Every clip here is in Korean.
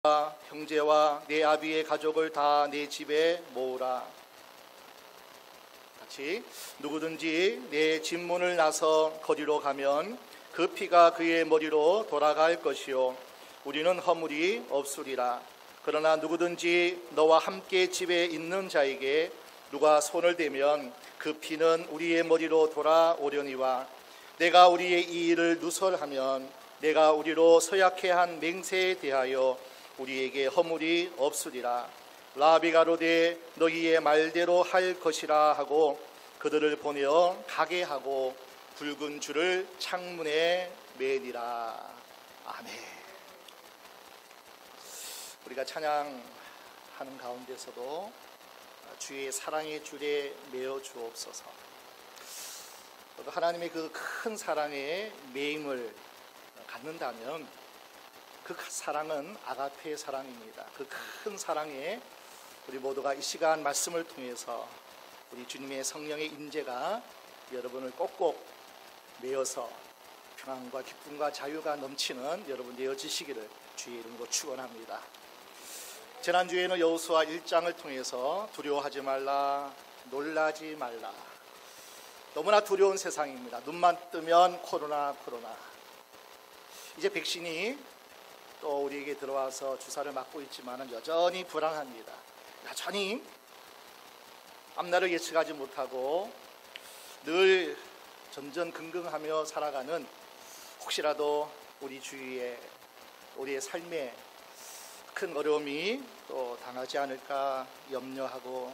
형제와 내 아비의 가족을 다 내 집에 모으라. 같이. 누구든지 내 집문을 나서 거리로 가면 그 피가 그의 머리로 돌아갈 것이요 우리는 허물이 없으리라. 그러나 누구든지 너와 함께 집에 있는 자에게 누가 손을 대면 그 피는 우리의 머리로 돌아오려니와 내가 우리의 이 일을 누설하면 내가 우리로 서약해 한 맹세에 대하여 우리에게 허물이 없으리라. 라비가 이르되 너희의 말대로 할 것이라 하고 그들을 보내어 가게 하고 붉은 줄을 창문에 매니라. 아멘. 우리가 찬양하는 가운데서도 주의 사랑의 줄에 매어 주옵소서. 하나님의 그 큰 사랑에 매임을 갖는다면 그 사랑은 아가페의 사랑입니다. 그 큰 사랑에 우리 모두가 이 시간 말씀을 통해서 우리 주님의 성령의 임재가 여러분을 꼭꼭 메어서 평안과 기쁨과 자유가 넘치는 여러분 되어지시기를 주의 이름으로 축원합니다. 지난주에는 여호수아 1장을 통해서 두려워하지 말라, 놀라지 말라. 너무나 두려운 세상입니다. 눈만 뜨면 코로나. 이제 백신이 또 우리에게 들어와서 주사를 맞고 있지만 여전히 불안합니다. 여전히 앞날을 예측하지 못하고 늘 전전긍긍하며 살아가는 혹시라도 우리 주위에 우리의 삶에 큰 어려움이 또 당하지 않을까 염려하고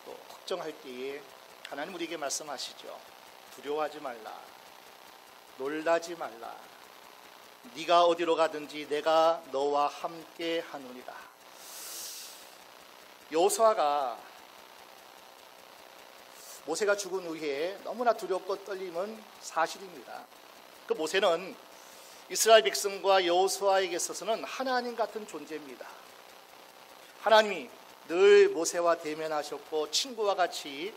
또 걱정할 때에 하나님 우리에게 말씀하시죠. 두려워하지 말라, 놀라지 말라. 네가 어디로 가든지 내가 너와 함께 하노니라. 여호수아가 모세가 죽은 후에 너무나 두렵고 떨림은 사실입니다. 그 모세는 이스라엘 백성과 여호수아에게 있어서는 하나님 같은 존재입니다. 하나님이 늘 모세와 대면하셨고 친구와 같이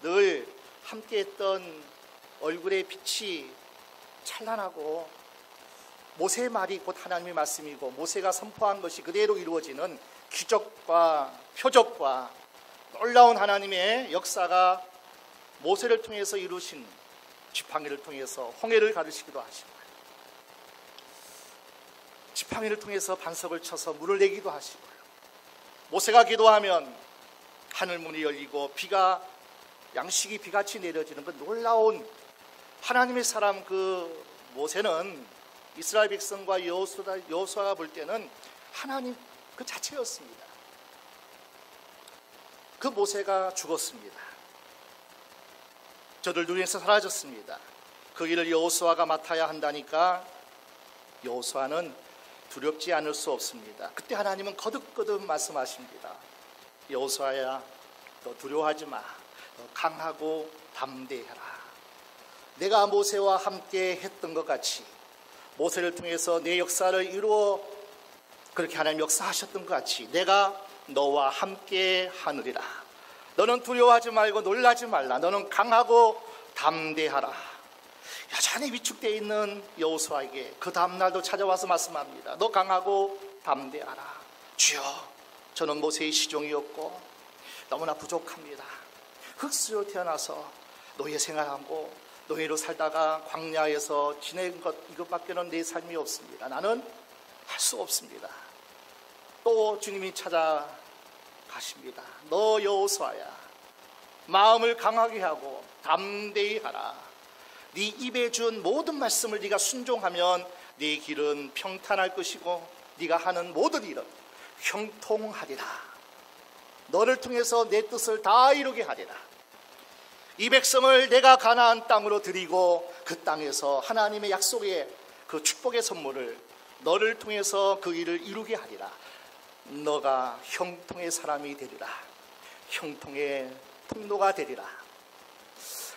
늘 함께했던 얼굴의 빛이 찬란하고 모세의 말이 곧 하나님의 말씀이고 모세가 선포한 것이 그대로 이루어지는 기적과 표적과 놀라운 하나님의 역사가 모세를 통해서 이루신 지팡이를 통해서 홍해를 가르시기도 하시고 지팡이를 통해서 반석을 쳐서 물을 내기도 하시고요. 모세가 기도하면 하늘 문이 열리고 양식이 비같이 내려지는 그 놀라운 하나님의 사람 그 모세는 이스라엘 백성과 여호수아가 볼 때는 하나님 그 자체였습니다. 그 모세가 죽었습니다. 저들 눈에서 사라졌습니다. 그 일을 여호수아가 맡아야 한다니까 여호수아는 두렵지 않을 수 없습니다. 그때 하나님은 거듭거듭 말씀하십니다. 여호수아야, 너 두려워하지 마. 너 강하고 담대해라. 내가 모세와 함께 했던 것 같이 모세를 통해서 내 역사를 이루어 그렇게 하나님 역사하셨던 것 같이 내가 너와 함께 하느리라. 너는 두려워하지 말고 놀라지 말라. 너는 강하고 담대하라. 여전히 위축되어 있는 여호수아에게 그 다음날도 찾아와서 말씀합니다. 너 강하고 담대하라. 주여, 저는 모세의 시종이었고 너무나 부족합니다. 흙수로 태어나서 노예 생활하고 노예로 살다가 광야에서 지낸 것 이것밖에는 내 삶이 없습니다. 나는 할 수 없습니다. 또 주님이 찾아가십니다. 너 여호수아야, 마음을 강하게 하고 담대히 하라. 네 입에 준 모든 말씀을 네가 순종하면 네 길은 평탄할 것이고 네가 하는 모든 일은 형통하리라. 너를 통해서 내 뜻을 다 이루게 하리라. 이 백성을 내가 가나안 땅으로 드리고 그 땅에서 하나님의 약속의 그 축복의 선물을 너를 통해서 그 일을 이루게 하리라. 너가 형통의 사람이 되리라. 형통의 통로가 되리라.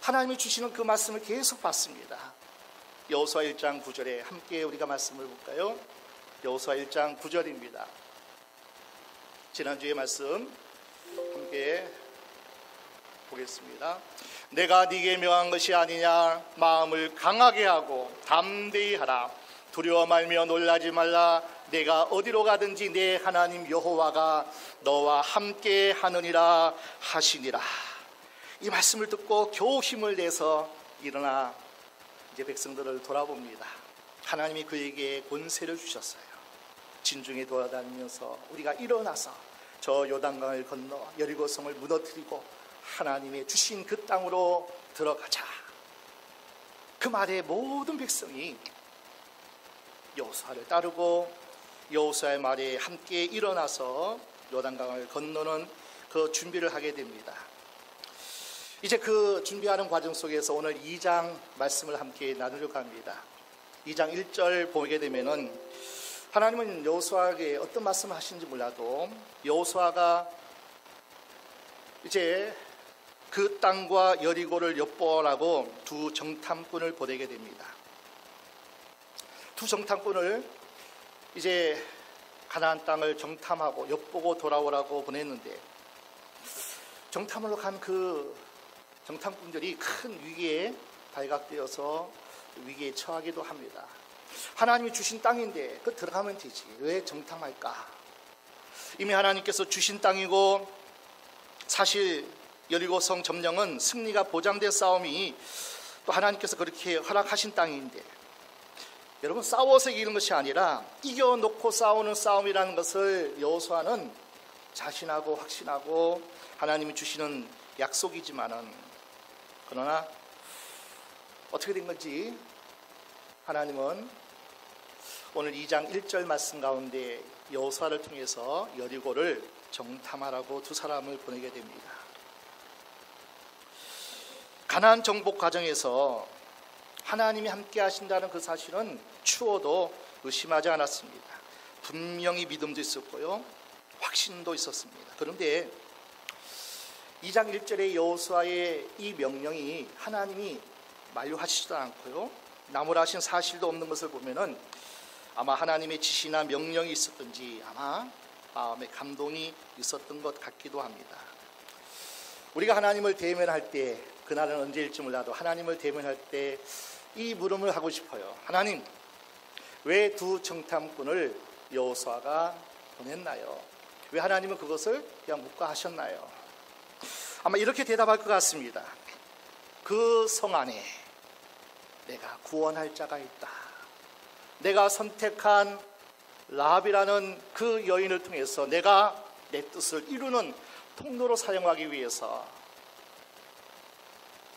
하나님이 주시는 그 말씀을 계속 받습니다. 여호수아 1장 9절에 함께 우리가 말씀을 볼까요? 여호수아 1장 9절입니다. 지난주의 말씀 함께 보겠습니다. 내가 네게 명한 것이 아니냐. 마음을 강하게 하고 담대히 하라. 두려워 말며 놀라지 말라. 내가 어디로 가든지 내 하나님 여호와가 너와 함께 하느니라 하시니라. 이 말씀을 듣고 겨우 힘을 내서 일어나 이제 백성들을 돌아봅니다. 하나님이 그에게 권세를 주셨어요. 진중에 돌아다니면서 우리가 일어나서 저 요단강을 건너 여리고성을 무너뜨리고 하나님의 주신 그 땅으로 들어가자. 그 말에 모든 백성이 여호수아를 따르고 여호수아의 말에 함께 일어나서 요단강을 건너는 그 준비를 하게 됩니다. 이제 그 준비하는 과정 속에서 오늘 2장 말씀을 함께 나누려고 합니다. 2장 1절 보게 되면은 하나님은 여호수아에게 어떤 말씀을 하시는지 몰라도 여호수아가 이제 그 땅과 여리고를 엿보라고 두 정탐꾼을 보내게 됩니다. 두 정탐꾼을 이제 가나안 땅을 정탐하고 엿보고 돌아오라고 보냈는데 정탐으로 간 그 정탐꾼들이 큰 위기에 발각되어서 위기에 처하기도 합니다. 하나님이 주신 땅인데 그 들어가면 되지 왜 정탐할까? 이미 하나님께서 주신 땅이고 사실 여리고성 점령은 승리가 보장된 싸움이 또 하나님께서 그렇게 허락하신 땅인데 여러분 싸워서 이기는 것이 아니라 이겨놓고 싸우는 싸움이라는 것을 여호수아는 자신하고 확신하고 하나님이 주시는 약속이지만은 그러나 어떻게 된 건지 하나님은 오늘 2장 1절 말씀 가운데 여호수아를 통해서 여리고를 정탐하라고 두 사람을 보내게 됩니다. 가나안 정복 과정에서 하나님이 함께 하신다는 그 사실은 추워도 의심하지 않았습니다. 분명히 믿음도 있었고요, 확신도 있었습니다. 그런데 2장 1절의 여호수아의 이 명령이 하나님이 만류하시지도 않고요, 나무라신 사실도 없는 것을 보면은 아마 하나님의 지시나 명령이 있었든지 아마 마음에 감동이 있었던 것 같기도 합니다. 우리가 하나님을 대면할 때, 그날은 언제일지 몰라도 하나님을 대면할 때 이 물음을 하고 싶어요. 하나님, 왜 두 정탐꾼을 여호수아가 보냈나요? 왜 하나님은 그것을 그냥 묵과하셨나요? 아마 이렇게 대답할 것 같습니다. 그 성 안에 내가 구원할 자가 있다. 내가 선택한 라합이라는 그 여인을 통해서 내가 내 뜻을 이루는 통로로 사용하기 위해서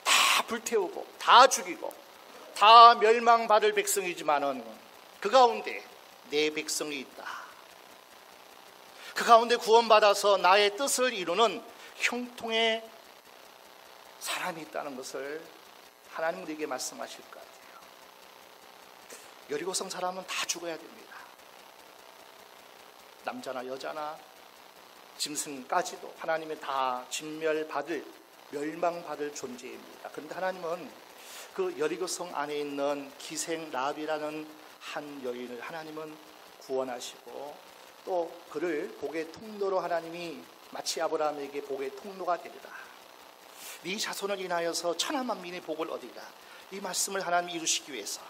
다 불태우고 다 죽이고 다 멸망받을 백성이지만은 그 가운데 내 백성이 있다. 그 가운데 구원받아서 나의 뜻을 이루는 형통의 사람이 있다는 것을 하나님 우리에게 말씀하실 것 같아요. 여리고성 사람은 다 죽어야 됩니다. 남자나 여자나 짐승까지도 하나님의 다 진멸받을, 멸망받을 존재입니다. 그런데 하나님은 그 여리고성 안에 있는 기생 라합이라는 한 여인을 하나님은 구원하시고 또 그를 복의 통로로 하나님이 마치 아브라함에게 복의 통로가 되리라. 네 자손을 인하여서 천하 만민의 복을 얻으리라. 이 말씀을 하나님이 이루시기 위해서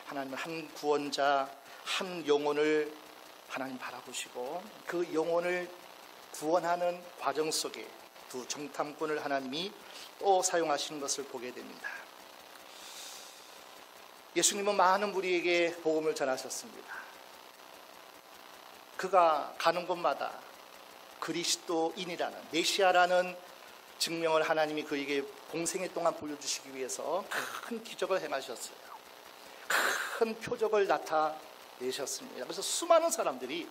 하나님은 한 구원자, 한 영혼을 하나님 바라보시고 그 영혼을 구원하는 과정 속에 두 정탐꾼을 하나님이 또 사용하시는 것을 보게 됩니다. 예수님은 많은 무리에게 복음을 전하셨습니다. 그가 가는 곳마다 그리스도인이라는, 메시아라는 증명을 하나님이 그에게 공생애 동안 보여주시기 위해서 큰 기적을 행하셨어요. 큰 표적을 나타내셨습니다. 그래서 수많은 사람들이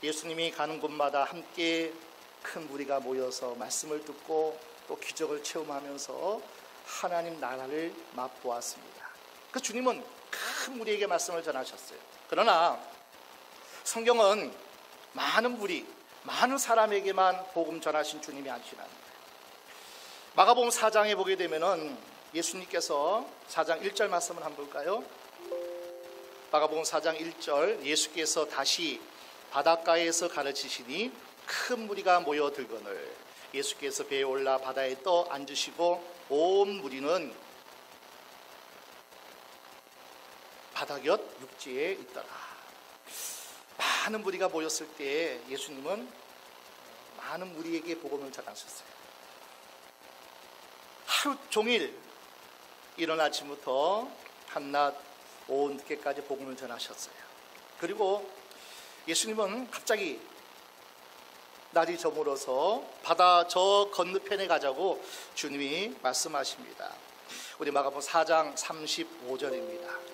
예수님이 가는 곳마다 함께 큰 무리가 모여서 말씀을 듣고 또 기적을 체험하면서 하나님 나라를 맛보았습니다. 그 주님은 큰 무리에게 말씀을 전하셨어요. 그러나 성경은 많은 무리, 많은 사람에게만 복음 전하신 주님이 아니시랍니다. 마가복음 4장에 보게 되면은 예수님께서 4장 1절 말씀을 한번 볼까요? 마가복음 4장 1절, 예수께서 다시 바닷가에서 가르치시니 큰 무리가 모여들거늘 예수께서 배에 올라 바다에 떠 앉으시고 온 무리는 바다 곁 육지에 있더라. 많은 무리가 모였을 때 예수님은 많은 무리에게 복음을 전하셨어요. 하루 종일 이른 아침부터 한낮 오후 늦게까지 복음을 전하셨어요. 그리고 예수님은 갑자기 날이 저물어서 바다 저 건너편에 가자고 주님이 말씀하십니다. 우리 마가복음 4장 35절입니다.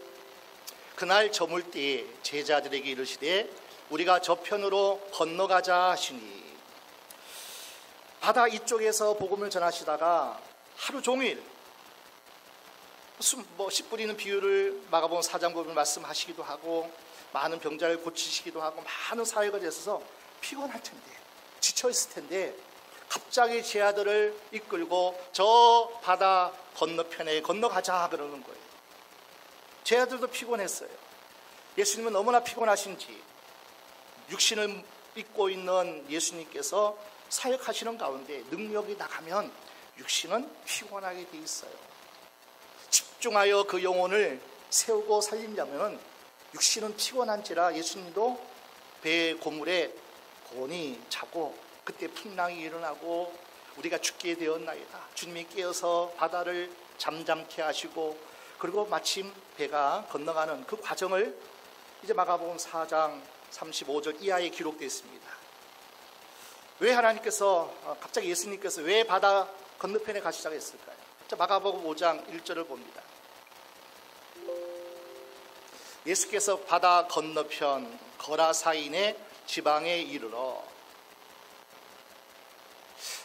그날 저물 때에 제자들에게 이르시되 우리가 저편으로 건너가자 하시니, 바다 이쪽에서 복음을 전하시다가 하루 종일 씨 뿌리는 비유를 마가복음 4장 보면 말씀하시기도 하고, 많은 병자를 고치시기도 하고, 많은 사역을 했어서 피곤할 텐데, 지쳐있을 텐데, 갑자기 제 아들을 이끌고 저 바다 건너편에 건너가자 그러는 거예요. 제 아들도 피곤했어요. 예수님은 너무나 피곤하신지 육신을 입고 있는 예수님께서 사역하시는 가운데 능력이 나가면 육신은 피곤하게 돼 있어요. 집중하여 그 영혼을 세우고 살리려면 육신은 피곤한지라 예수님도 배의 고물에 곤히 자고, 그때 풍랑이 일어나고 우리가 죽게 되었나이다. 주님이 깨어서 바다를 잠잠케 하시고, 그리고 마침 배가 건너가는 그 과정을 이제 마가복음 4장 35절 이하에 기록되어 있습니다. 왜 하나님께서 갑자기 예수님께서 왜 바다 건너편에 가시자고 했을까요? 자, 마가복음 5장 1절을 봅니다. 예수께서 바다 건너편 거라사인의 지방에 이르러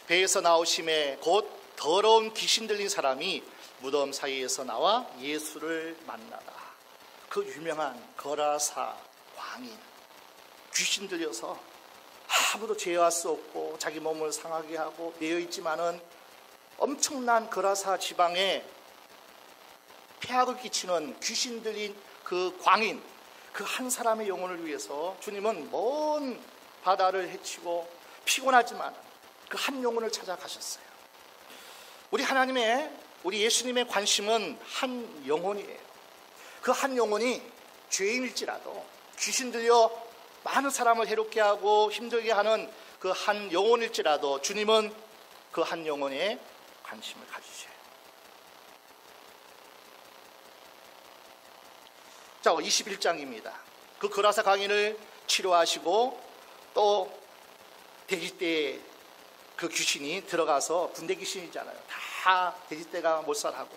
배에서 나오심에 곧 더러운 귀신 들린 사람이 무덤 사이에서 나와 예수를 만나다. 그 유명한 거라사 광인, 귀신 들려서 아무도 제어할 수 없고 자기 몸을 상하게 하고 매여 있지만은 엄청난 거라사 지방에 폐악을 끼치는 귀신 들린 그 광인, 그 한 사람의 영혼을 위해서 주님은 먼 바다를 헤치고 피곤하지만 그 한 영혼을 찾아가셨어요. 우리 예수님의 관심은 한 영혼이에요. 그 한 영혼이 죄인일지라도, 귀신 들려 많은 사람을 해롭게 하고 힘들게 하는 그 한 영혼일지라도 주님은 그 한 영혼에 관심을 가지셔요. 자, 21장입니다. 그 거라사 광인을 치료하시고 또 돼지떼에 그 귀신이 들어가서 군대 귀신이잖아요. 다 돼지떼가 몰살하고,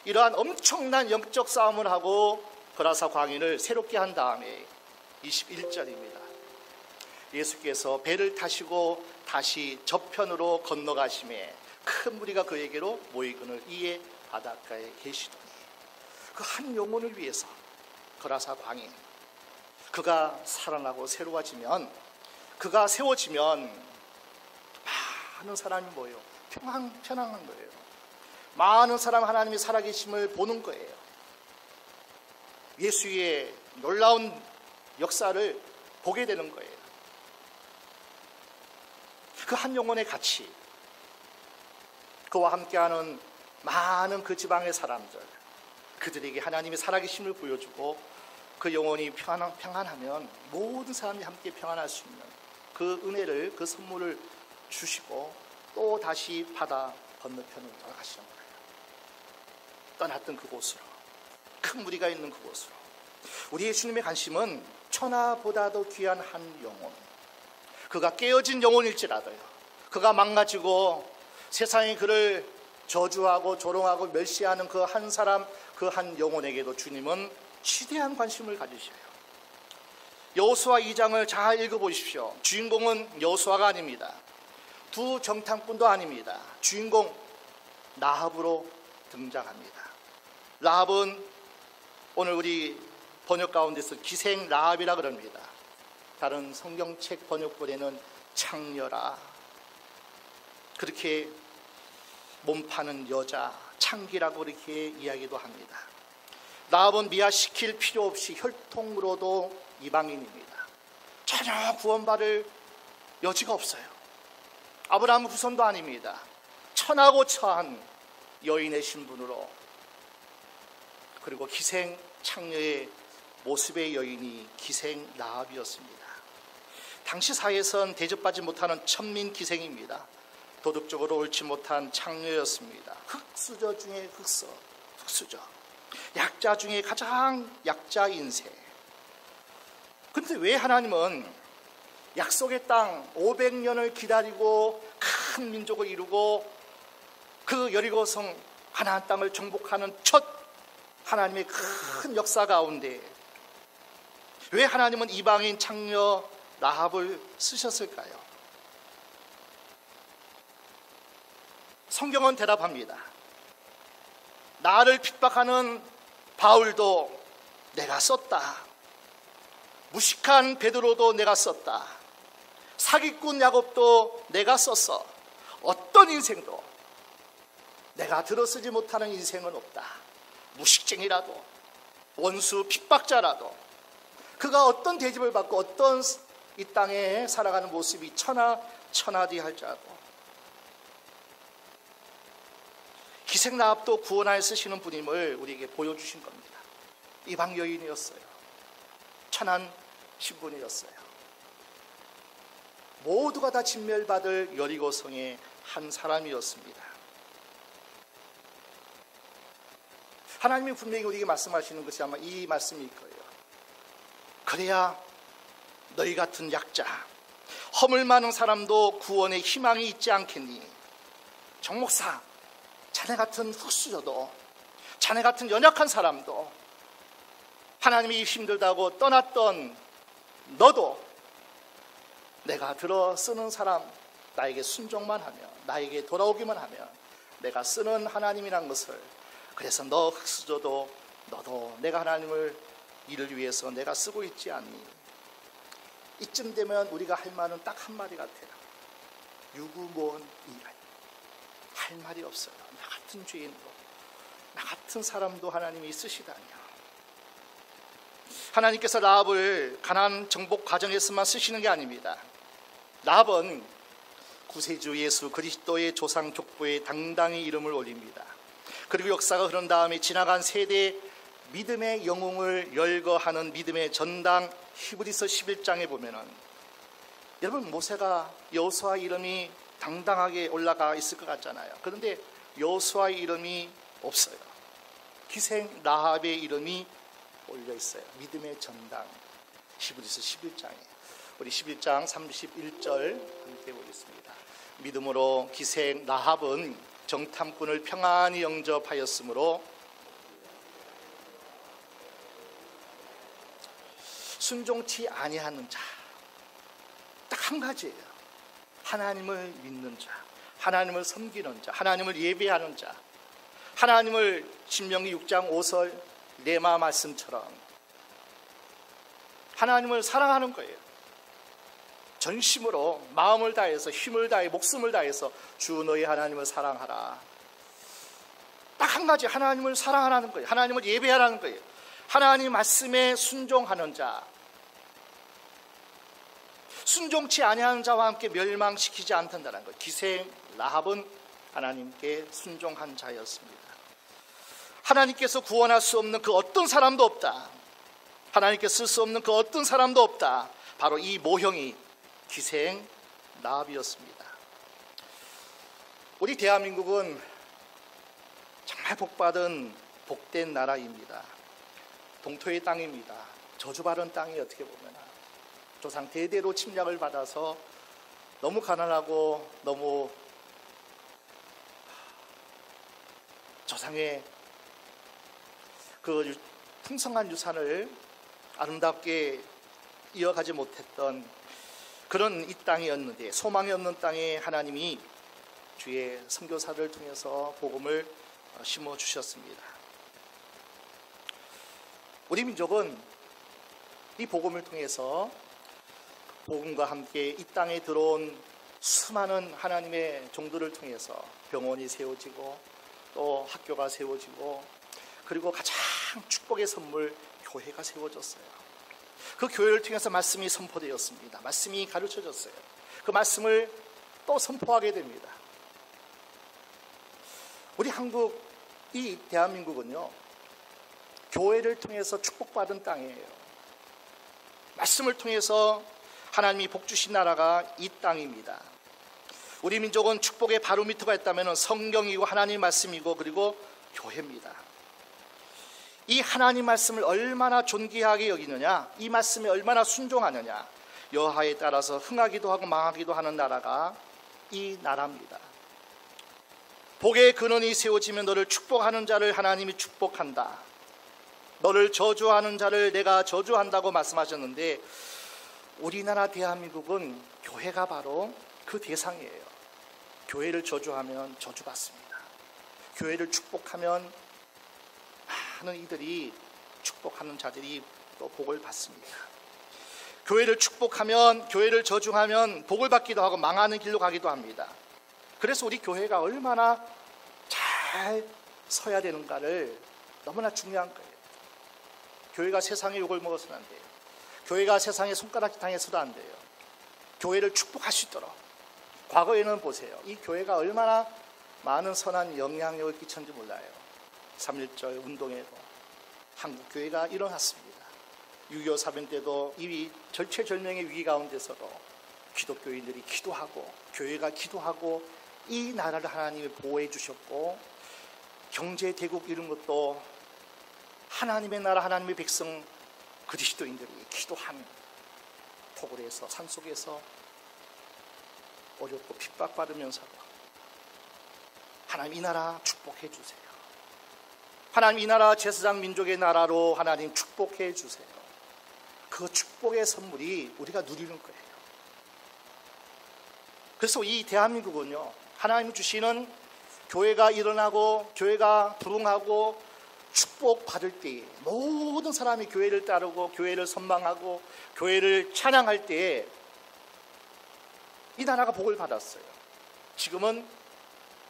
이러한 엄청난 영적 싸움을 하고 거라사 광인을 새롭게 한 다음에 21절입니다. 예수께서 배를 타시고 다시 저편으로 건너가심에 큰 무리가 그에게로 모이거늘 이에 바닷가에 계시더니, 그 한 영혼을 위해서 거라사 광인, 그가 살아나고 새로워지면, 그가 세워지면 많은 사람이 모여 편안한 거예요. 많은 사람 하나님이 살아계심을 보는 거예요. 예수의 놀라운 역사를 보게 되는 거예요. 그 한 영혼의 가치, 그와 함께하는 많은 그 지방의 사람들, 그들에게 하나님이 살아계심을 보여주고 그 영혼이 평안하면 모든 사람이 함께 평안할 수 있는 그 은혜를, 그 선물을 주시고 또 다시 바다 건너편으로 돌아가시는 거예요. 떠났던 그곳으로, 큰 무리가 있는 그곳으로. 우리 예수님의 관심은 천하보다도 귀한 한 영혼, 그가 깨어진 영혼일지라도요, 그가 망가지고 세상이 그를 저주하고 조롱하고 멸시하는 그 한 사람, 그 한 영혼에게도 주님은 시대한 관심을 가지셔요. 여호수아 2장을 잘 읽어보십시오. 주인공은 여호수아가 아닙니다. 두 정탐꾼도 아닙니다. 주인공 라합으로 등장합니다. 라합은 오늘 우리 번역 가운데서 기생 라합이라 그럽니다. 다른 성경책 번역본에는 창녀라, 그렇게 몸 파는 여자, 창기라고 그렇게 이야기도 합니다. 라합은 미화시킬 필요 없이 혈통으로도 이방인입니다. 전혀 구원받을 여지가 없어요. 아브라함 후손도 아닙니다. 천하고 처한 여인의 신분으로, 그리고 기생 창녀의 모습의 여인이 기생 라합이었습니다. 당시 사회에선 대접받지 못하는 천민 기생입니다. 도덕적으로 옳지 못한 창녀였습니다. 흑수저 중에 흑수저. 약자 중에 가장 약자 인생. 그런데 왜 하나님은 약속의 땅 500년을 기다리고 큰 민족을 이루고 그 여리고성 가나안 땅을 정복하는 첫 하나님의 큰 역사 가운데 왜 하나님은 이방인 창녀 라합을 쓰셨을까요? 성경은 대답합니다. 나를 핍박하는 바울도 내가 썼다. 무식한 베드로도 내가 썼다. 사기꾼 야곱도 내가 썼어. 어떤 인생도 내가 들어쓰지 못하는 인생은 없다. 무식쟁이라도 원수 핍박자라도 그가 어떤 대접을 받고 어떤 이 땅에 살아가는 모습이 천하디 할지라도 기생 라합도 구원하여 쓰시는 분임을 우리에게 보여주신 겁니다. 이방 여인이었어요. 천한 신분이었어요. 모두가 다 진멸받을 여리고성의 한 사람이었습니다. 하나님이 분명히 우리에게 말씀하시는 것이 아마 이 말씀일 거예요. 그래야 너희 같은 약자, 허물 많은 사람도 구원의 희망이 있지 않겠니? 정목사, 자네 같은 흑수저도, 자네 같은 연약한 사람도, 하나님이 힘들다고 떠났던 너도 내가 들어 쓰는 사람, 나에게 순종만 하면, 나에게 돌아오기만 하면 내가 쓰는 하나님이란 것을, 그래서 너 흑수저도 너도 내가 하나님을 이를 위해서 내가 쓰고 있지 않니? 이쯤 되면 우리가 할 말은 딱 한마디 같아요. 유구무원 이란. 할 말이 없어요. 나 같은 죄인도, 나 같은 사람도 하나님이 쓰시다니요. 하나님께서 라합을 가나안 정복 과정에서만 쓰시는 게 아닙니다. 라합은 구세주 예수 그리스도의 조상 족보에 당당히 이름을 올립니다. 그리고 역사가 흐른 다음에 지나간 세대의 믿음의 영웅을 열거하는 믿음의 전당 히브리서 11장에 보면은 여러분 모세가 여호수아 이름이 당당하게 올라가 있을 것 같잖아요. 그런데 여호수아 이름이 없어요. 기생 라합의 이름이 올려 있어요. 믿음의 전당 히브리서 11장에 우리 11장 31절 함께 보겠습니다. 믿음으로 기생 라합은 정탐꾼을 평안히 영접하였으므로 순종치 아니하는 자, 딱 한 가지예요. 하나님을 믿는 자, 하나님을 섬기는 자, 하나님을 예배하는 자, 하나님을 신명기 6장 5절 레마 말씀처럼 하나님을 사랑하는 거예요. 전심으로 마음을 다해서 힘을 다해 목숨을 다해서 주 너희 하나님을 사랑하라. 딱 한 가지, 하나님을 사랑하라는 거예요. 하나님을 예배하라는 거예요. 하나님 말씀에 순종하는 자, 순종치 아니하는 자와 함께 멸망시키지 않는다는 거예요. 기생 라합은 하나님께 순종한 자였습니다. 하나님께서 구원할 수 없는 그 어떤 사람도 없다. 하나님께서 쓸 수 없는 그 어떤 사람도 없다. 바로 이 모형이 기생 라합이었습니다. 우리 대한민국은 정말 복받은 복된 나라입니다. 동토의 땅입니다. 저주받은 땅이 어떻게 보면 조상 대대로 침략을 받아서 너무 가난하고 너무 조상의 그 풍성한 유산을 아름답게 이어가지 못했던 그런 이 땅이었는데, 소망이 없는 땅에 하나님이 주의 선교사를 통해서 복음을 심어주셨습니다. 우리 민족은 이 복음을 통해서 복음과 함께 이 땅에 들어온 수많은 하나님의 종들을 통해서 병원이 세워지고 또 학교가 세워지고 그리고 가장 축복의 선물 교회가 세워졌어요. 그 교회를 통해서 말씀이 선포되었습니다. 말씀이 가르쳐졌어요. 그 말씀을 또 선포하게 됩니다. 우리 한국, 이 대한민국은요, 교회를 통해서 축복받은 땅이에요. 말씀을 통해서 하나님이 복 주신 나라가 이 땅입니다. 우리 민족은 축복의 바로미터가 있다면 성경이고 하나님 말씀이고 그리고 교회입니다. 이 하나님 말씀을 얼마나 존귀하게 여기느냐, 이 말씀에 얼마나 순종하느냐, 여하에 따라서 흥하기도 하고 망하기도 하는 나라가 이 나라입니다. 복의 근원이 세워지면 너를 축복하는 자를 하나님이 축복한다, 너를 저주하는 자를 내가 저주한다고 말씀하셨는데, 우리나라 대한민국은 교회가 바로 그 대상이에요. 교회를 저주하면 저주받습니다. 교회를 축복하면 많은 이들이, 축복하는 자들이 또 복을 받습니다. 교회를 축복하면, 교회를 저주하면 복을 받기도 하고 망하는 길로 가기도 합니다. 그래서 우리 교회가 얼마나 잘 서야 되는가를 너무나 중요한 거예요. 교회가 세상의 욕을 먹어서는 안 돼요. 교회가 세상의 손가락 당해서도 안 돼요. 교회를 축복할 수 있도록. 과거에는 보세요, 이 교회가 얼마나 많은 선한 영향력을 끼쳤는지 몰라요. 3.1절 운동에도 한국 교회가 일어났습니다. 6.25 사변 때도 이 절체절명의 위기 가운데서도 기독교인들이 기도하고 교회가 기도하고 이 나라를 하나님이 보호해 주셨고, 경제 대국 이룬 것도 하나님의 나라, 하나님의 백성 그리스도인들이 기도한 포굴에서, 산속에서 어렵고 핍박받으면서도 하나님 이 나라 축복해 주세요. 하나님 이 나라 제사장 민족의 나라로 하나님 축복해 주세요. 그 축복의 선물이 우리가 누리는 거예요. 그래서 이 대한민국은요, 하나님이 주시는 교회가 일어나고 교회가 부흥하고 축복받을 때에, 모든 사람이 교회를 따르고 교회를 선망하고 교회를 찬양할 때에 이 나라가 복을 받았어요. 지금은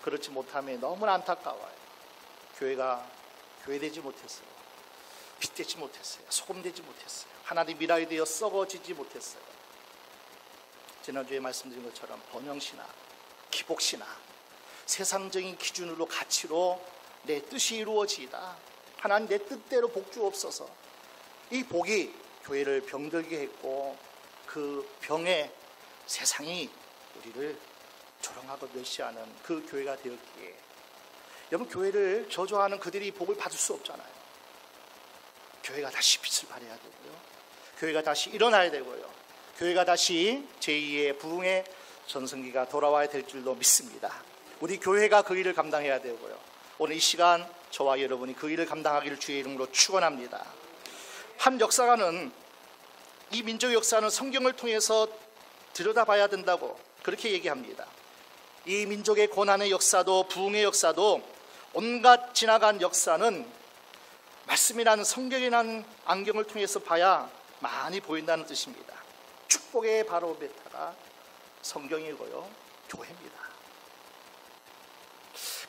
그렇지 못함에 너무나 안타까워요. 교회가 교회되지 못했어요. 빛되지 못했어요. 소금되지 못했어요. 하나님 미라에 되어 썩어지지 못했어요. 지난주에 말씀드린 것처럼 번영신화, 기복신화, 세상적인 기준으로 가치로 내 뜻이 이루어지이다, 하나님 내 뜻대로 복 주옵소서. 이 복이 교회를 병들게 했고, 그 병에 세상이 우리를 조롱하고 멸시하는 그 교회가 되었기에, 여러분, 교회를 저주하는 그들이 복을 받을 수 없잖아요. 교회가 다시 빛을 발해야 되고요, 교회가 다시 일어나야 되고요, 교회가 다시 제2의 부흥의 전성기가 돌아와야 될 줄로 믿습니다. 우리 교회가 그 일을 감당해야 되고요, 오늘 이 시간 저와 여러분이 그 일을 감당하기를 주의 이름으로 축원합니다. 한 역사가는 이 민족의 역사는 성경을 통해서 들여다봐야 된다고 그렇게 얘기합니다. 이 민족의 고난의 역사도 부흥의 역사도 온갖 지나간 역사는 말씀이라는, 성경이라는 안경을 통해서 봐야 많이 보인다는 뜻입니다. 축복의 바로메타가 성경이고요, 교회입니다.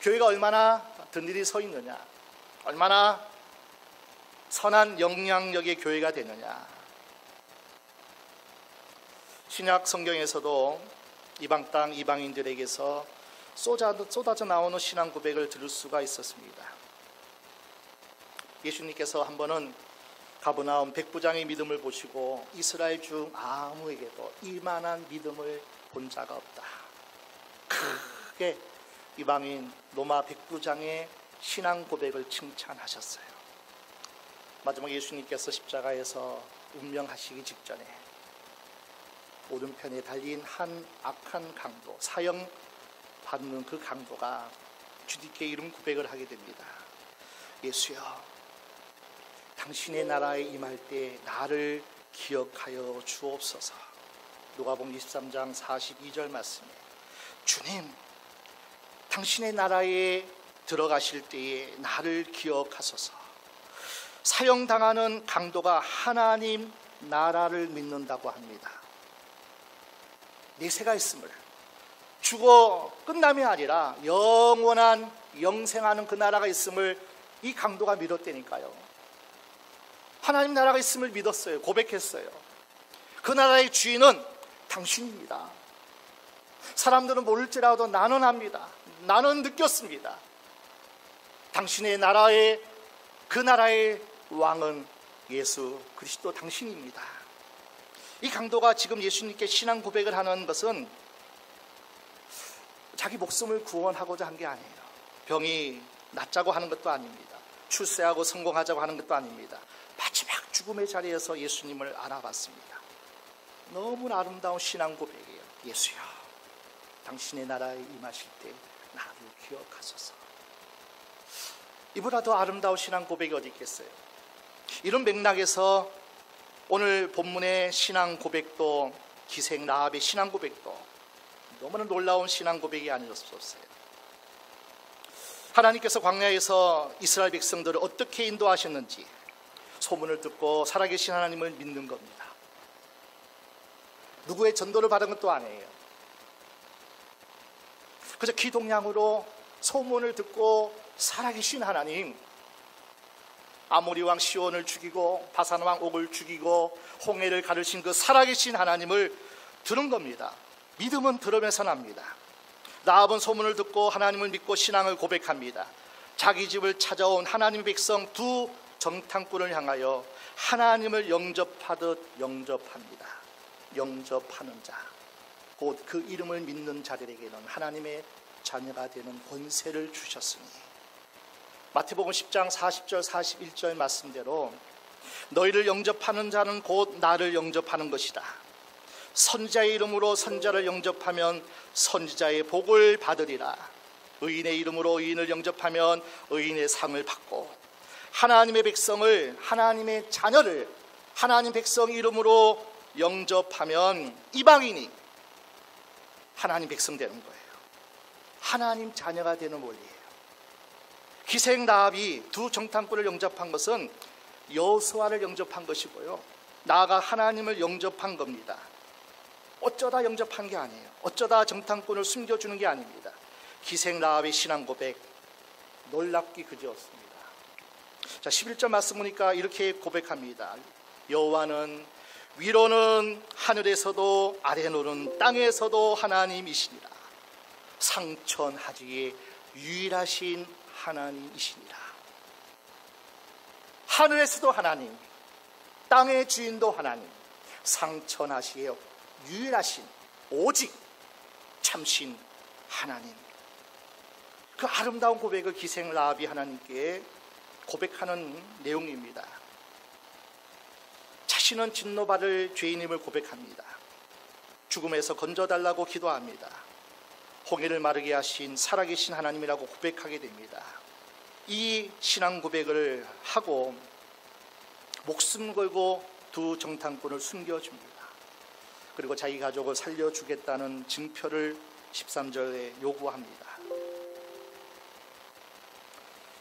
교회가 얼마나 든든히 서 있느냐, 얼마나 선한 영향력의 교회가 되느냐. 신약 성경에서도 이방 땅 이방인들에게서 쏟아져 나오는 신앙 고백을 들을 수가 있었습니다. 예수님께서 한 번은 가버나움 백부장의 믿음을 보시고 이스라엘 중 아무에게도 이만한 믿음을 본 자가 없다, 크게 이방인 로마 백부장의 신앙 고백을 칭찬하셨어요. 마지막 예수님께서 십자가에서 운명하시기 직전에 오른편에 달린 한 악한 강도, 사형 받는 그 강도가 주님께 이런 고백을 하게 됩니다. 예수여, 당신의 나라에 임할 때 나를 기억하여 주옵소서. 누가복음 23장 42절 말씀에, 주님, 당신의 나라에 들어가실 때에 나를 기억하소서. 사형당하는 강도가 하나님 나라를 믿는다고 합니다. 내세가 있음을, 죽어 끝남이 아니라 영원한 영생하는 그 나라가 있음을 이 강도가 믿었다니까요. 하나님 나라가 있음을 믿었어요. 고백했어요. 그 나라의 주인은 당신입니다. 사람들은 모를지라도 나는 압니다. 나는 느꼈습니다. 당신의 나라의, 그 나라의 왕은 예수 그리스도 당신입니다. 이 강도가 지금 예수님께 신앙 고백을 하는 것은 자기 목숨을 구원하고자 한 게 아니에요. 병이 낫자고 하는 것도 아닙니다. 출세하고 성공하자고 하는 것도 아닙니다. 마지막 죽음의 자리에서 예수님을 알아봤습니다. 너무 아름다운 신앙 고백이에요. 예수여, 당신의 나라에 임하실 때 나를 기억하소서. 이보다 더 아름다운 신앙 고백이 어디 있겠어요? 이런 맥락에서 오늘 본문의 신앙 고백도, 기생 라합의 신앙 고백도 너무나 놀라운 신앙 고백이 아니었었어요. 하나님께서 광야에서 이스라엘 백성들을 어떻게 인도하셨는지 소문을 듣고 살아계신 하나님을 믿는 겁니다. 누구의 전도를 받은 것도 아니에요. 그저 기동량으로 소문을 듣고 살아계신 하나님, 아모리 왕 시온을 죽이고 바산 왕 옥을 죽이고 홍해를 가르신 그 살아계신 하나님을 들은 겁니다. 믿음은 들으면서 납니다. 라합은 소문을 듣고 하나님을 믿고 신앙을 고백합니다. 자기 집을 찾아온 하나님의 백성 두 정탐꾼을 향하여 하나님을 영접하듯 영접합니다. 영접하는 자, 곧 그 이름을 믿는 자들에게는 하나님의 자녀가 되는 권세를 주셨으니, 마태복음 10장 40절 41절 말씀대로 너희를 영접하는 자는 곧 나를 영접하는 것이다. 선지자의 이름으로 선지자를 영접하면 선지자의 복을 받으리라. 의인의 이름으로 의인을 영접하면 의인의 상을 받고, 하나님의 백성을, 하나님의 자녀를 하나님 백성 이름으로 영접하면 이방인이 하나님 백성 되는 거예요. 하나님 자녀가 되는 원리예요. 기생 라합이 두 정탐꾼을 영접한 것은 여호수아를 영접한 것이고요, 나아가 하나님을 영접한 겁니다. 어쩌다 영접한 게 아니에요. 어쩌다 정탐꾼을 숨겨주는 게 아닙니다. 기생 라합의 신앙 고백, 놀랍기 그지없습니다. 자, 11절 말씀 보니까 이렇게 고백합니다. 여호와는 위로는 하늘에서도 아래로는 땅에서도 하나님이시니라. 상천하지의 유일하신 하나님이시니라. 하늘에서도 하나님, 땅의 주인도 하나님, 상천하시의 유일하신 오직 참신 하나님. 그 아름다운 고백을 기생 라합이 하나님께 고백하는 내용입니다. 자신은 진노받을 죄인임을 고백합니다. 죽음에서 건져달라고 기도합니다. 홍해를 마르게 하신 살아계신 하나님이라고 고백하게 됩니다. 이 신앙 고백을 하고 목숨 걸고 두 정탐꾼을 숨겨줍니다. 그리고 자기 가족을 살려주겠다는 증표를 13절에 요구합니다.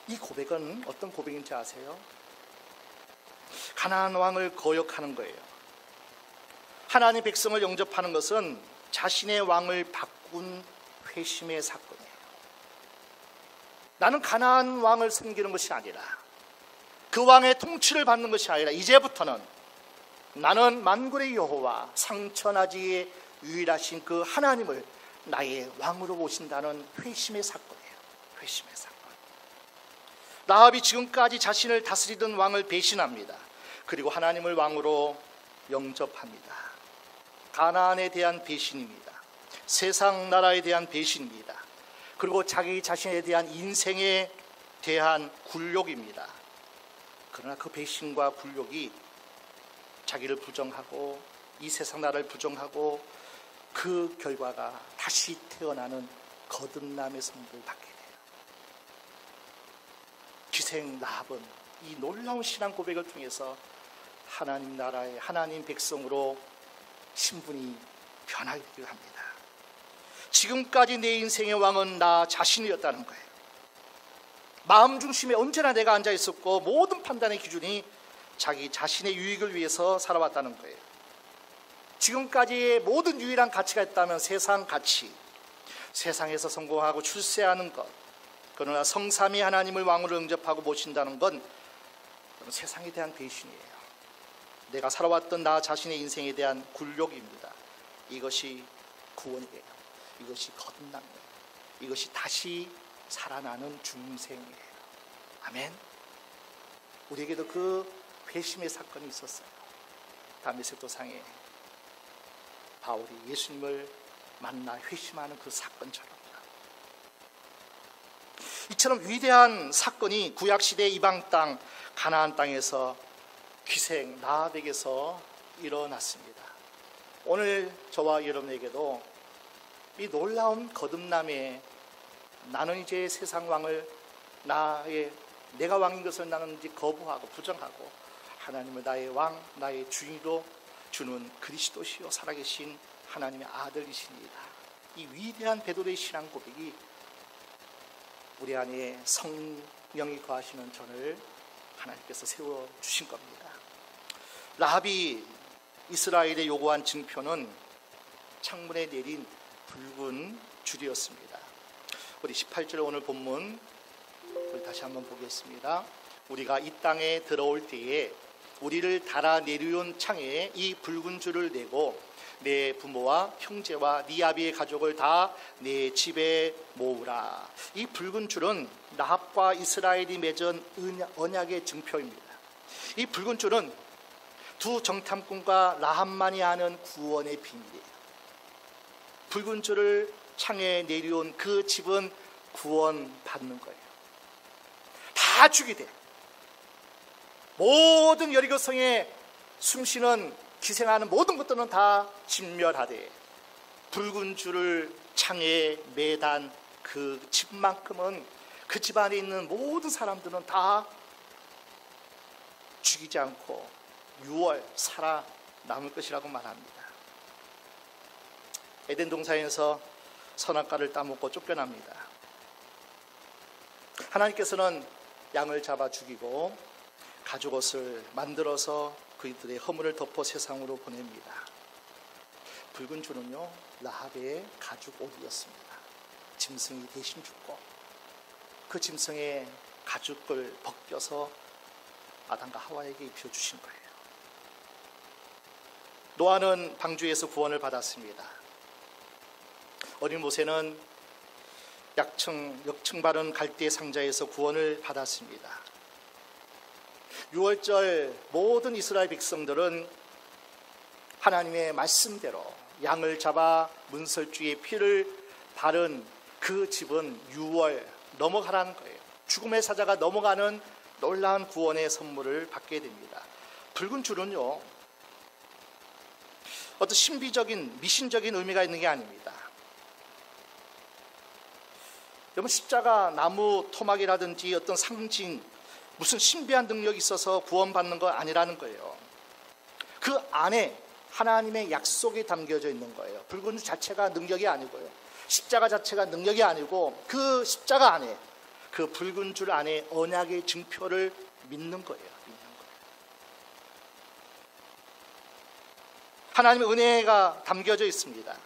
이 고백은 어떤 고백인지 아세요? 가나안 왕을 거역하는 거예요. 하나님 백성을 영접하는 것은 자신의 왕을 바꾼 회심의 사건이에요. 나는 가나안 왕을 섬기는 것이 아니라, 그 왕의 통치를 받는 것이 아니라, 이제부터는 나는 만군의 여호와 상천하지의 유일하신 그 하나님을 나의 왕으로 모신다는 회심의 사건이에요. 회심의 사건. 라합이 지금까지 자신을 다스리던 왕을 배신합니다. 그리고 하나님을 왕으로 영접합니다. 가나안에 대한 배신입니다. 세상 나라에 대한 배신입니다. 그리고 자기 자신에 대한 인생에 대한 굴욕입니다. 그러나 그 배신과 굴욕이 자기를 부정하고 이 세상 나라를 부정하고 그 결과가 다시 태어나는 거듭남의 선물을 받게 돼요. 기생 라합은 이 놀라운 신앙 고백을 통해서 하나님 나라의 하나님 백성으로 신분이 변하기를 합니다. 지금까지 내 인생의 왕은 나 자신이었다는 거예요. 마음 중심에 언제나 내가 앉아 있었고 모든 판단의 기준이 자기 자신의 유익을 위해서 살아왔다는 거예요. 지금까지의 모든 유일한 가치가 있다면 세상 가치, 세상에서 성공하고 출세하는 것, 그러나 성삼위 하나님을 왕으로 영접하고 모신다는 건 세상에 대한 배신이에요. 내가 살아왔던 나 자신의 인생에 대한 굴욕입니다. 이것이 구원이에요. 이것이 거듭남이에요. 이것이 다시 살아나는 중생이에요. 아멘. 우리에게도 그 회심의 사건이 있었어요. 다메섹 도상에 바울이 예수님을 만나 회심하는 그 사건처럼요. 이처럼 위대한 사건이 구약시대 이방 땅 가나안 땅에서 기생 라합에게서 일어났습니다. 오늘 저와 여러분에게도 이 놀라운 거듭남에 나는 이제 세상 왕을 내가 왕인 것을 나는 이제 거부하고 부정하고 하나님을 나의 왕, 나의 주인으로 주는 그리스도시요 살아계신 하나님의 아들이십니다. 이 위대한 베드로의 신앙 고백이 우리 안에 성령이 거하시는 전을 하나님께서 세워주신 겁니다. 라합이 이스라엘에 요구한 증표는 창문에 내린 붉은 줄이었습니다. 우리 18절 오늘 본문 우리 다시 한번 보겠습니다. 우리가 이 땅에 들어올 때에 우리를 달아 내려온 창에 이 붉은 줄을 내고 내 부모와 형제와 네 아비의 가족을 다 내 집에 모으라. 이 붉은 줄은 라합과 이스라엘이 맺은 언약의 증표입니다. 이 붉은 줄은 두 정탐꾼과 라합만이 아는 구원의 비밀이에요. 붉은 줄을 창에 내려온 그 집은 구원받는 거예요. 다 죽이되 모든 여리고성에 숨쉬는 기생하는 모든 것들은 다 진멸하되 붉은 줄을 창에 매단 그 집만큼은 그 집 안에 있는 모든 사람들은 다 죽이지 않고 6월 살아남을 것이라고 말합니다. 에덴 동산에서 선악과를 따먹고 쫓겨납니다. 하나님께서는 양을 잡아 죽이고 가죽옷을 만들어서 그들의 허물을 덮어 세상으로 보냅니다. 붉은 줄은요 라합의 가죽옷이었습니다. 짐승이 대신 죽고 그 짐승의 가죽을 벗겨서 아담과 하와에게 입혀주신 거예요. 노아는 방주에서 구원을 받았습니다. 어린 모세는 역청 바른 갈대 상자에서 구원을 받았습니다. 6월절 모든 이스라엘 백성들은 하나님의 말씀대로 양을 잡아 문설주의 피를 바른 그 집은 6월 넘어가라는 거예요. 죽음의 사자가 넘어가는 놀라운 구원의 선물을 받게 됩니다. 붉은 줄은요 어떤 신비적인 미신적인 의미가 있는 게 아닙니다. 여러분 십자가 나무 토막이라든지 어떤 상징 무슨 신비한 능력이 있어서 구원받는 거 아니라는 거예요. 그 안에 하나님의 약속이 담겨져 있는 거예요. 붉은 줄 자체가 능력이 아니고요. 십자가 자체가 능력이 아니고 그 십자가 안에 그 붉은 줄 안에 언약의 증표를 믿는 거예요. 하나님의 은혜가 담겨져 있습니다.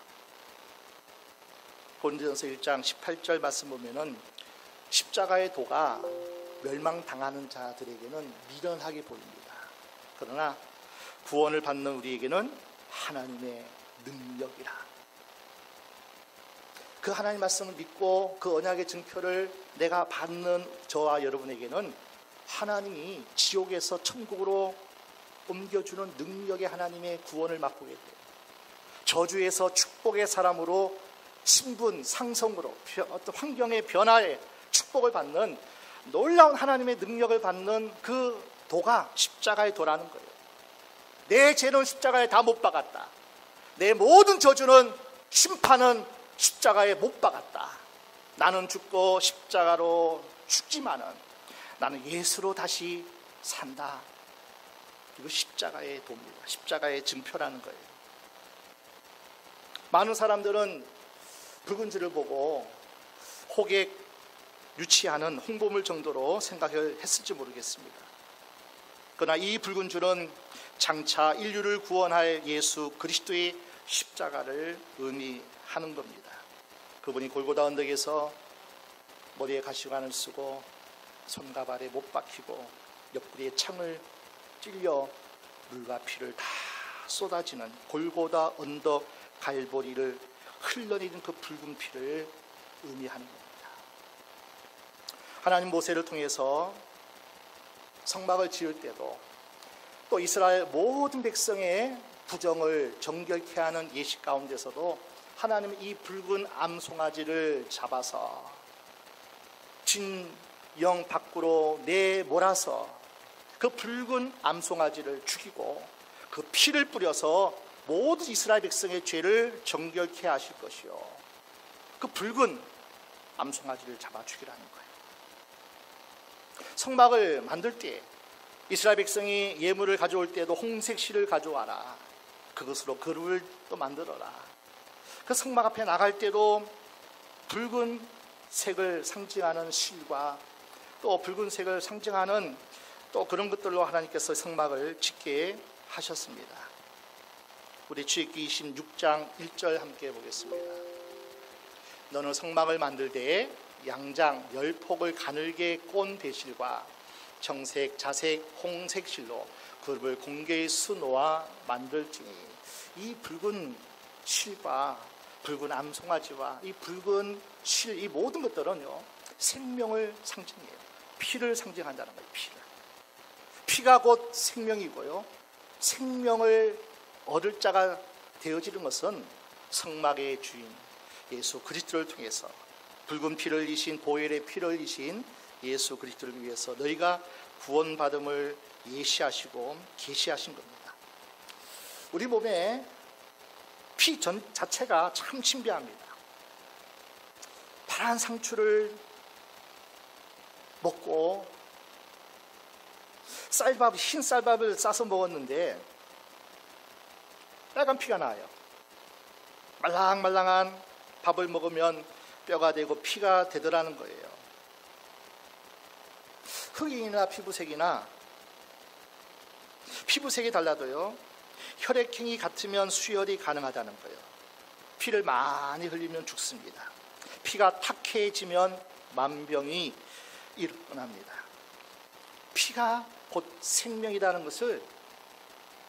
고린도전서 1장 18절 말씀 보면은 십자가의 도가 멸망당하는 자들에게는 미련하게 보입니다. 그러나 구원을 받는 우리에게는 하나님의 능력이라. 그 하나님 말씀을 믿고 그 언약의 증표를 내가 받는 저와 여러분에게는 하나님이 지옥에서 천국으로 옮겨주는 능력의 하나님의 구원을 맛보게 돼요. 저주에서 축복의 사람으로 신분, 상성으로 어떤 환경의 변화에 축복을 받는 놀라운 하나님의 능력을 받는 그 도가 십자가의 도라는 거예요. 내 죄는 십자가에 다 못 박았다. 내 모든 저주는 심판은 십자가에 못 박았다. 나는 죽고 십자가로 죽지만은 나는 예수로 다시 산다. 이거 십자가의 도입니다. 십자가의 증표라는 거예요. 많은 사람들은 붉은 줄을 보고 호객 유치하는 홍보물 정도로 생각을 했을지 모르겠습니다. 그러나 이 붉은 줄은 장차 인류를 구원할 예수 그리스도의 십자가를 의미하는 겁니다. 그분이 골고다 언덕에서 머리에 가시관을 쓰고 손과 발에 못 박히고 옆구리에 창을 찔려 물과 피를 다 쏟아지는 골고다 언덕 갈보리를 흘러내리는 그 붉은 피를 의미하는 겁니다. 하나님 모세를 통해서 성막을 지을 때도 또 이스라엘 모든 백성의 부정을 정결케 하는 예식 가운데서도 하나님은 이 붉은 암송아지를 잡아서 진영 밖으로 내몰아서 그 붉은 암송아지를 죽이고 그 피를 뿌려서 모든 이스라엘 백성의 죄를 정결케 하실 것이요, 그 붉은 암송아지를 잡아 죽이라는 거예요. 성막을 만들 때 이스라엘 백성이 예물을 가져올 때도 홍색 실을 가져와라, 그것으로 그룹을 또 만들어라. 그 성막 앞에 나갈 때도 붉은 색을 상징하는 실과 또 붉은색을 상징하는 또 그런 것들로 하나님께서 성막을 짓게 하셨습니다. 우리 출애굽기 26장 1절 함께 보겠습니다. 너는 성막을 만들 때에 양장 10폭을 가늘게 꼰 배실과 정색, 자색, 홍색 실로 그룹을 공개의 수놓아 만들지니, 이 붉은 실과 붉은 암송아지와 이 붉은 실, 이 모든 것들은요 생명을 상징해요. 피를 상징한다는 거예요. 피가 곧 생명이고요, 생명을 얻을 자가 되어지는 것은 성막의 주인 예수 그리스도를 통해서 붉은 피를 흘리신, 보혈의 피를 흘리신 예수 그리스도를 위해서 너희가 구원받음을 예시하시고 계시하신 겁니다. 우리 몸에 피 자체가 참 신비합니다. 파란 상추를 먹고 흰 쌀밥을 싸서 먹었는데 빨간 피가 나요. 말랑말랑한 밥을 먹으면 뼈가 되고 피가 되더라는 거예요. 흑인이나 피부색이 달라도요, 혈액형이 같으면 수혈이 가능하다는 거예요. 피를 많이 흘리면 죽습니다. 피가 탁해지면 만병이 일어납니다. 피가 곧 생명이라는 것을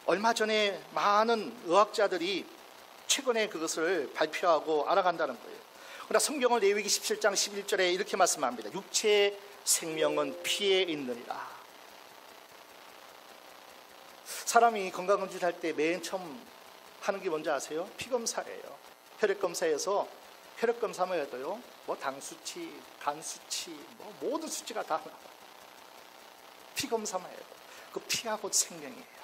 얼마 전에 많은 의학자들이 최근에 그것을 발표하고 알아간다는 거예요. 그러나 성경은 레위기 17장 11절에 이렇게 말씀합니다. 육체의 생명은 피에 있느니라. 사람이 건강검진 할 때 맨 처음 하는 게 뭔지 아세요? 피검사예요. 혈액검사에서 혈액검사만 해도요, 뭐 당수치, 간수치, 뭐 모든 수치가 다 나와요. 피검사만 해도 그 피가 곧 생명이에요.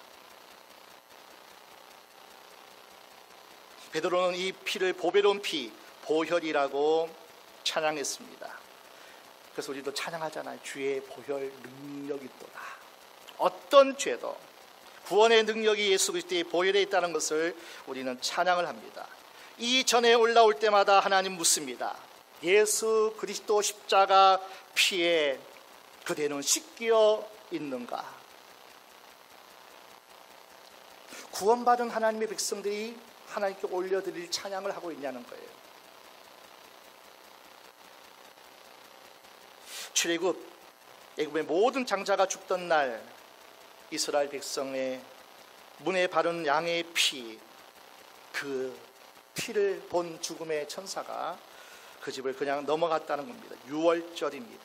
베드로는 이 피를 보배로운 피, 보혈이라고 찬양했습니다. 그래서 우리도 찬양하잖아요. 주의 보혈 능력이 있도다. 어떤 죄도 구원의 능력이 예수 그리스도의 보혈에 있다는 것을 우리는 찬양을 합니다. 이 전에 올라올 때마다 하나님 묻습니다. 예수 그리스도 십자가 피에 그대는 씻겨 있는가? 구원받은 하나님의 백성들이 하나님께 올려드릴 찬양을 하고 있냐는 거예요. 출애굽, 애굽의 모든 장자가 죽던 날 이스라엘 백성의 문에 바른 양의 피, 그 피를 본 죽음의 천사가 그 집을 그냥 넘어갔다는 겁니다. 6월절입니다.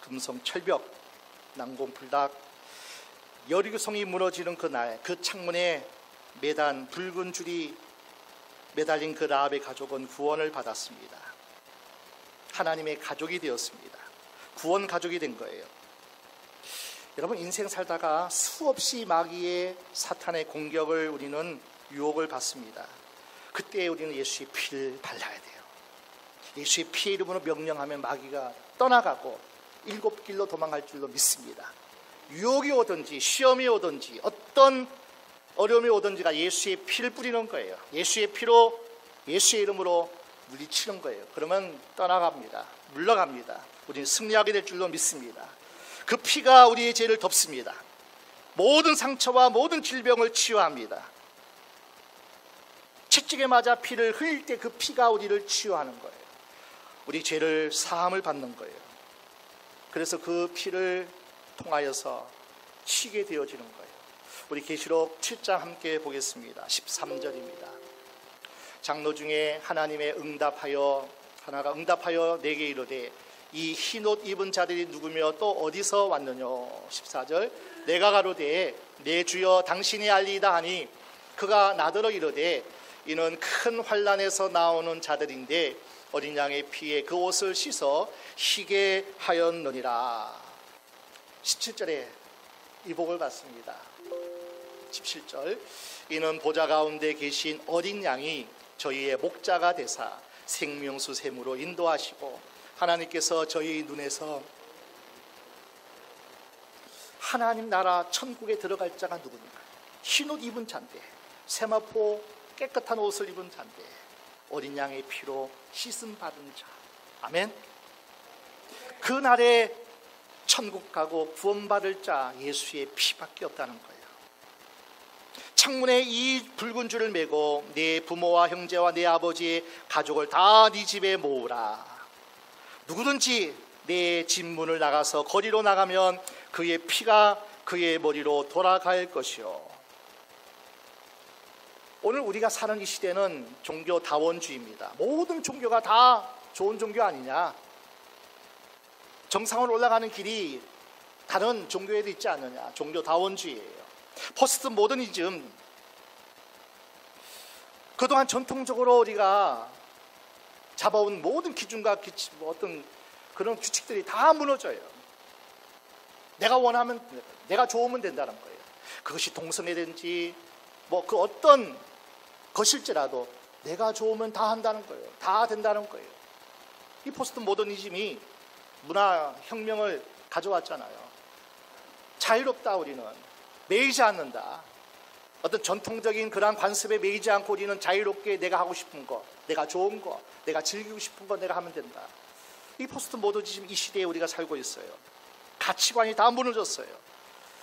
금성철벽, 난공불락, 여리고성이 무너지는 그날, 그 창문에 매단 붉은 줄이 매달린 그 라합의 가족은 구원을 받았습니다. 하나님의 가족이 되었습니다. 구원 가족이 된 거예요. 여러분, 인생 살다가 수없이 마귀의 사탄의 공격을 우리는 유혹을 받습니다. 그때 우리는 예수의 피를 발라야 돼요. 예수의 피의 이름으로 명령하면 마귀가 떠나가고 일곱 길로 도망갈 줄로 믿습니다. 유혹이 오든지 시험이 오든지 어떤 어려움이 오든지가 예수의 피를 뿌리는 거예요. 예수의 피로, 예수의 이름으로 물리치는 거예요. 그러면 떠나갑니다. 물러갑니다. 우리는 승리하게 될 줄로 믿습니다. 그 피가 우리의 죄를 덮습니다. 모든 상처와 모든 질병을 치유합니다. 채찍에 맞아 피를 흘릴 때 그 피가 우리를 치유하는 거예요. 우리 죄를 사함을 받는 거예요. 그래서 그 피를 통하여서 쉬게 되어지는 거예요. 우리 계시록 7장 함께 보겠습니다. 13절입니다. 장로 중에 하나가 응답하여 내게 이르되 이 흰옷 입은 자들이 누구며 또 어디서 왔느냐. 14절 내가 가로되 내 주여 당신이 알리이다 하니 그가 나더러 이르되 이는 큰 환난에서 나오는 자들인데 어린 양의 피에 그 옷을 씻어 희게 하였느니라. 17절에 이 복을 받습니다. 17절 이는 보좌 가운데 계신 어린 양이 저희의 목자가 되사 생명수 샘으로 인도하시고 하나님께서 저희 눈에서 하나님 나라 천국에 들어갈 자가 누구니까? 흰옷 입은 자인데 세마포 깨끗한 옷을 입은 자인데 어린 양의 피로 씻음 받은 자. 아멘. 그날에 천국 가고 구원받을 자 예수의 피밖에 없다는 거예요. 창문에 이 붉은 줄을 메고 내 부모와 형제와 내 아버지의 가족을 다 네 집에 모으라. 누구든지 내 집 문을 나가서 거리로 나가면 그의 피가 그의 머리로 돌아갈 것이요. 오늘 우리가 사는 이 시대는 종교 다원주의입니다. 모든 종교가 다 좋은 종교 아니냐. 정상으로 올라가는 길이 다른 종교에도 있지 않느냐. 종교 다원주의예요. 포스트 모더니즘. 그동안 전통적으로 우리가 잡아온 모든 기준과 어떤 그런 규칙들이 다 무너져요. 내가 원하면, 내가 좋으면 된다는 거예요. 그것이 동성애든지 뭐 그 어떤 것일지라도 내가 좋으면 다 한다는 거예요. 다 된다는 거예요. 이 포스트 모더니즘이 문화혁명을 가져왔잖아요. 자유롭다. 우리는 매이지 않는다. 어떤 전통적인 그러한 관습에 매이지 않고 우리는 자유롭게 내가 하고 싶은 거, 내가 좋은 거, 내가 즐기고 싶은 거 내가 하면 된다. 이 포스트 모더니즘 이 시대에 우리가 살고 있어요. 가치관이 다 무너졌어요.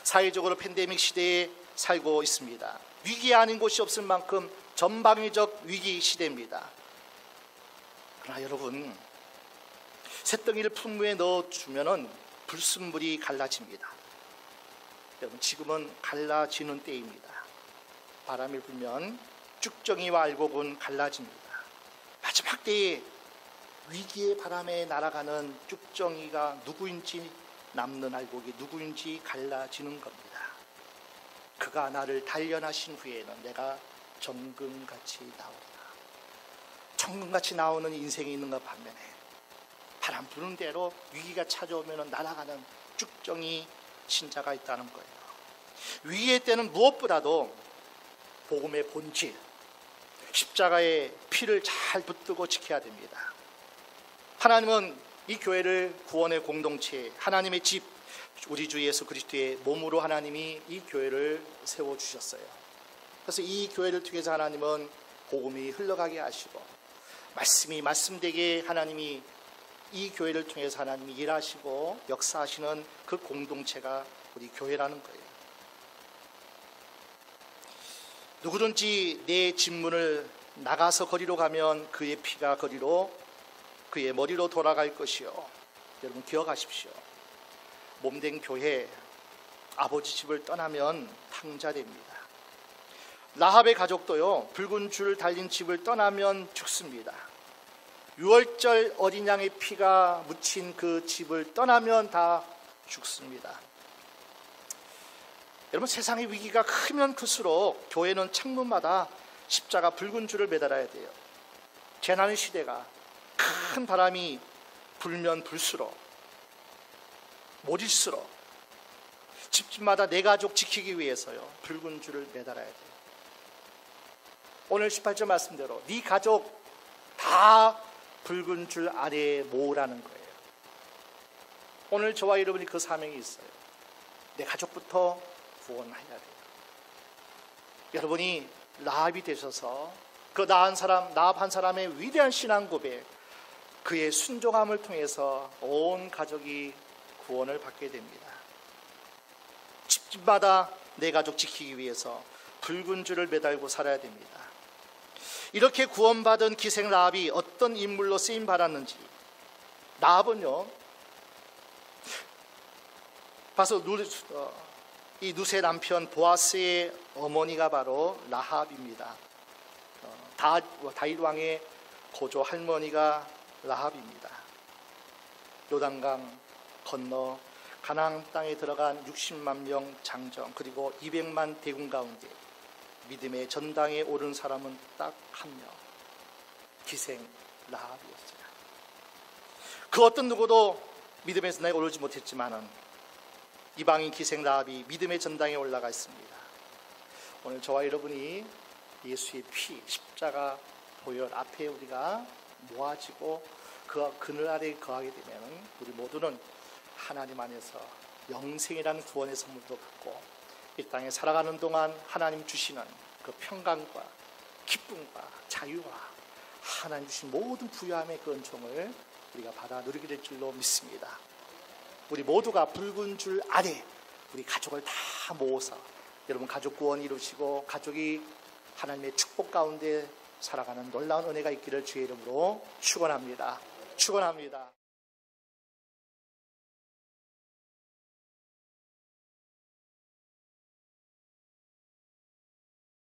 사회적으로 팬데믹 시대에 살고 있습니다. 위기 아닌 곳이 없을 만큼 전방위적 위기 시대입니다. 그러나 여러분, 쇳덩이를 풍무에 넣어주면 불순물이 갈라집니다. 여러분, 지금은 갈라지는 때입니다. 바람이 불면 쭉정이와 알곡은 갈라집니다. 마지막 때에 위기의 바람에 날아가는 쭉정이가 누구인지, 남는 알곡이 누구인지 갈라지는 겁니다. 그가 나를 단련하신 후에는 내가 정금같이 나오리라. 정금같이 나오는 인생이 있는 것 반면에 바람 부는 대로 위기가 찾아오면 날아가는 쭉정이 신자가 있다는 거예요. 위기의 때는 무엇보다도 복음의 본질, 십자가의 피를 잘 붙들고 지켜야 됩니다. 하나님은 이 교회를 구원의 공동체, 하나님의 집, 우리 주 예수 그리스도의 몸으로 하나님이 이 교회를 세워주셨어요. 그래서 이 교회를 통해서 하나님은 복음이 흘러가게 하시고 말씀이 말씀되게 하나님이 이 교회를 통해서 하나님이 일하시고 역사하시는 그 공동체가 우리 교회라는 거예요. 누구든지 내 집문을 나가서 거리로 가면 그의 피가 거리로 그의 머리로 돌아갈 것이요. 여러분 기억하십시오. 몸된 교회, 아버지 집을 떠나면 탕자됩니다. 라합의 가족도요, 붉은 줄 달린 집을 떠나면 죽습니다. 유월절 어린 양의 피가 묻힌 그 집을 떠나면 다 죽습니다. 여러분, 세상의 위기가 크면 클수록 교회는 창문마다 십자가 붉은 줄을 매달아야 돼요. 재난의 시대가 큰 바람이 불면 불수록 모질수록 집집마다 내 가족 지키기 위해서요 붉은 줄을 매달아야 돼요. 오늘 18절 말씀대로 네 가족 다 붉은 줄 아래에 모으라는 거예요. 오늘 저와 여러분이 그 사명이 있어요. 내 가족부터 구원해야 돼요. 여러분이 라합이 되셔서 그 라합 한 사람의 위대한 신앙 고백, 그의 순종함을 통해서 온 가족이 구원을 받게 됩니다. 집집마다 내 가족 지키기 위해서 붉은 줄을 매달고 살아야 됩니다. 이렇게 구원받은 기생 라합이 어떤 인물로 쓰임 받았는지, 라합은요 봐서 이 룻의 남편 보아스의 어머니가 바로 라합입니다. 다윗 왕의 고조 할머니가 라합입니다. 요단강 건너 가나안 땅에 들어간 60만 명 장정 그리고 200만 대군 가운데 믿음의 전당에 오른 사람은 딱 한 명, 기생 라합이었어요. 그 어떤 누구도 믿음의 전당에 오르지 못했지만은 이방인 기생 라합이 믿음의 전당에 올라가 있습니다. 오늘 저와 여러분이 예수의 피, 십자가 보혈 앞에 우리가 모아지고 그 그늘 아래에 거하게 되면 우리 모두는 하나님 안에서 영생이라는 구원의 선물도 받고 이 땅에 살아가는 동안 하나님 주시는 그 평강과 기쁨과 자유와 하나님 주신 모든 부유함의 그 은총을 우리가 받아 누리게 될 줄로 믿습니다. 우리 모두가 붉은 줄 아래 우리 가족을 다 모아서 여러분 가족 구원 이루시고 가족이 하나님의 축복 가운데 살아가는 놀라운 은혜가 있기를 주의 이름으로 축원합니다. 축원합니다.